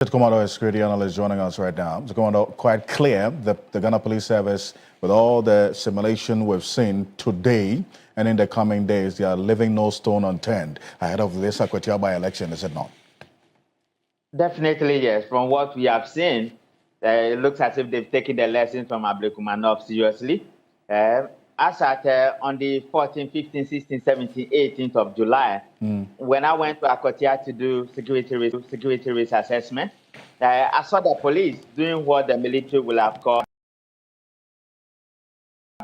Kumadoe, security analyst, joining us right now. Mr. Kumadoe, quite clear that the Ghana Police Service, with all the simulation we've seen today and in the coming days, they are leaving no stone unturned ahead of this Akwatia by-election, is it not? Definitely, yes. From what we have seen, it looks as if they've taken the lessons from Ablekuma seriously. As at on the 14th, 15th, 16th, 17th, 18th of July, when I went to Akwatia to do security risk assessment, I saw the police doing what the military will have called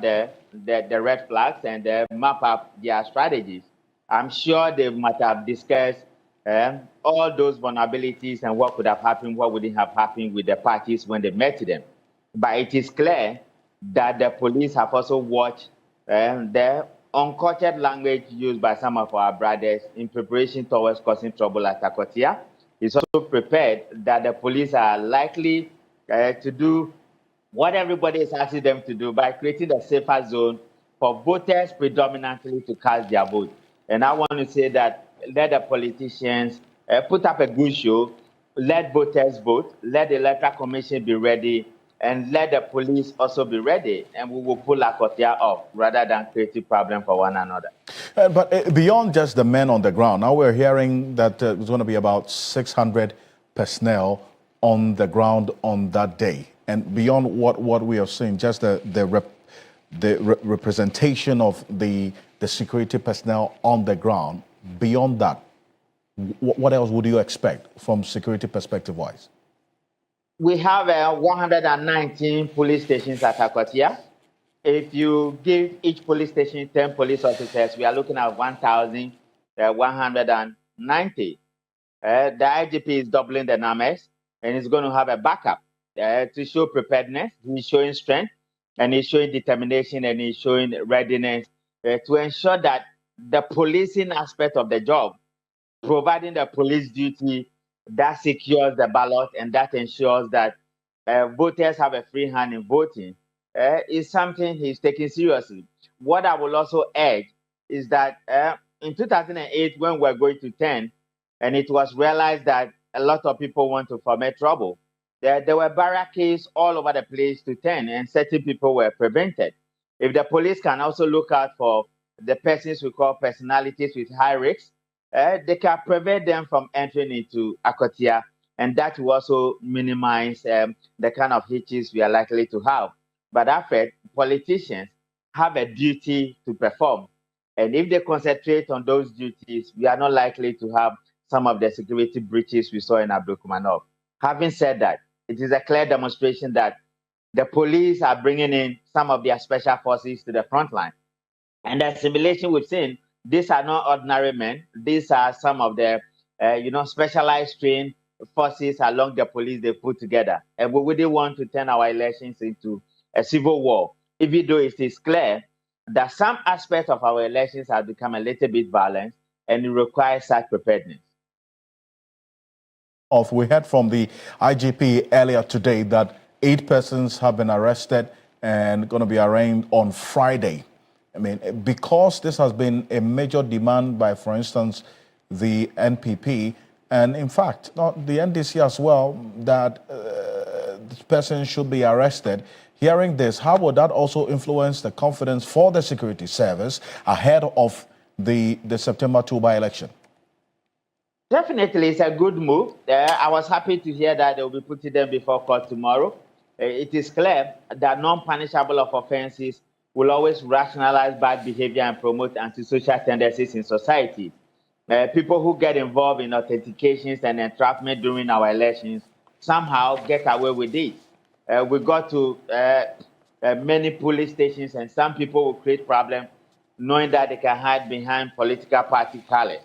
the red flags and map up their strategies. I'm sure they might have discussed all those vulnerabilities and what could have happened, what wouldn't have happened with the parties when they met them. But it is clear that the police have also watched the uncultured language used by some of our brothers in preparation towards causing trouble at Akwatia. It's also prepared that the police are likely to do what everybody is asking them to do by creating a safer zone for voters predominantly to cast their vote. And I want to say that let the politicians put up a good show, let voters vote, let the electoral commission be ready, and let the police also be ready, and we will pull Akwatia off rather than create a problem for one another. But beyond just the men on the ground, now we're hearing that there's going to be about 600 personnel on the ground on that day. And beyond what we have seen, just the representation of the security personnel on the ground, beyond that, what else would you expect from security perspective-wise? We have 119 police stations at Akwatia. If you give each police station 10 police officers, we are looking at 1,190. The IGP is doubling the numbers, and he's going to have a backup to show preparedness. He's showing strength, and he's showing determination, and he's showing readiness to ensure that the policing aspect of the job, providing the police duty that secures the ballot and that ensures that voters have a free hand in voting, is something he's taking seriously. What I will also add is that in 2008, when we were going to 10, and it was realized that a lot of people want to foment trouble, there were barricades all over the place to 10, and certain people were prevented. If the police can also look out for the persons we call personalities with high risks, they can prevent them from entering into Akwatia, and that will also minimize the kind of hitches we are likely to have. But after, politicians have a duty to perform, and if they concentrate on those duties, we are not likely to have some of the security breaches we saw in Ablekuma. Having said that, it is a clear demonstration that the police are bringing in some of their special forces to the front line. And the simulation we've seen, these are not ordinary men. These are some of the, specialized trained forces along the police they put together. And we wouldn't want to turn our elections into a civil war, even though it is clear that some aspects of our elections have become a little bit violent, and it requires such preparedness. We heard from the IGP earlier today that 8 persons have been arrested and going to be arraigned on Friday. I mean, because this has been a major demand by, for instance, the NPP, and in fact, not the NDC as well, that this person should be arrested. Hearing this, how would that also influence the confidence for the security service ahead of the September 2 by-election? Definitely, it's a good move. I was happy to hear that they will be putting them before court tomorrow. It is clear that non-punishable offenses will always rationalize bad behavior and promote antisocial tendencies in society. People who get involved in authentications and entrapment during our elections somehow get away with it. We got to many police stations, and some people will create problems knowing that they can hide behind political party colors.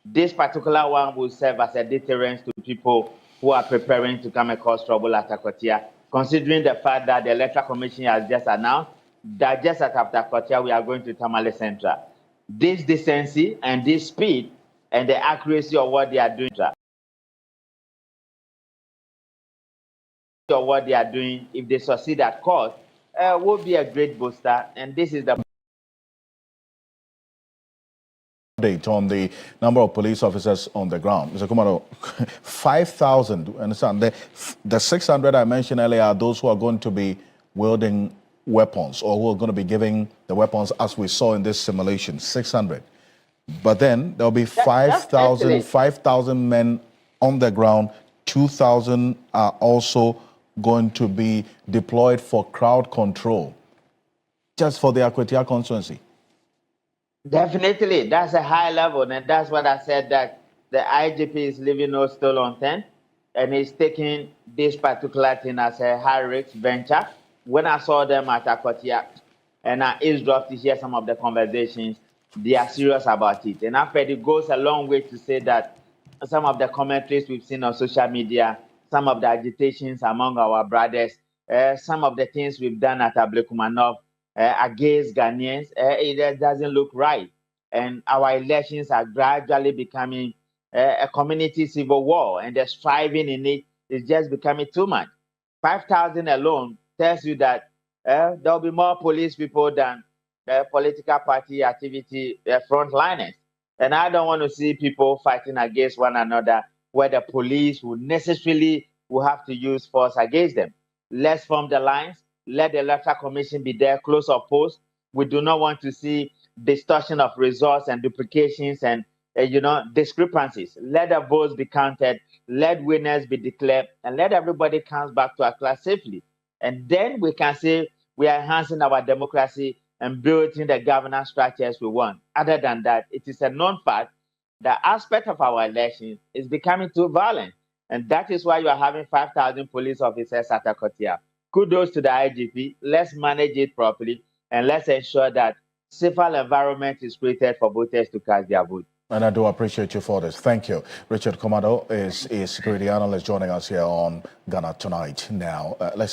This particular one will serve as a deterrent to people who are preparing to come and cause trouble at Akwatia, considering the fact that the Electoral Commission has just announced that just after Akwatia, we are going to Tamale Central. This decency and this speed and the accuracy of what they are doing, if they succeed at court, will be a great booster. And this is the Update on the number of police officers on the ground. Mr. Kumadoe, 5,000, understand? The 600 I mentioned earlier are those who are going to be wielding weapons or who are going to be giving the weapons as we saw in this simulation, 600. But then there'll be 5,000 men on the ground, 2,000 are also going to be deployed for crowd control, just for the Akwatia constituency. Definitely, that's a high level, and that's what I said, that the IGP is leaving no stone unturned, and he's taking this particular thing as a high-risk venture. When I saw them at Akwatia, and I eavesdropped to hear some of the conversations, they are serious about it. And after it goes a long way to say that some of the commentaries we've seen on social media, some of the agitations among our brothers, some of the things we've done at Ablekuma against Ghanaians, it doesn't look right. And our elections are gradually becoming a community civil war, and the striving in it is just becoming too much. 5,000 alone tells you that there'll be more police people than political party activity frontliners. And I don't want to see people fighting against one another where the police will necessarily have to use force against them. Let's form the lines. Let the Electoral Commission be there, close opposed. We do not want to see distortion of results and duplications and discrepancies. Let the votes be counted, let winners be declared, and let everybody come back to our class safely. And then we can say we are enhancing our democracy and building the governance structures we want. Other than that, it is a known fact that aspect of our elections is becoming too violent. And that is why you are having 5,000 police officers at Akwatia. Kudos to the IGP. Let's manage it properly, and let's ensure that safer environment is created for voters to cast their vote. And I do appreciate you for this. Thank you. Richard Kumadoe is a security analyst joining us here on Ghana Tonight. Now, let's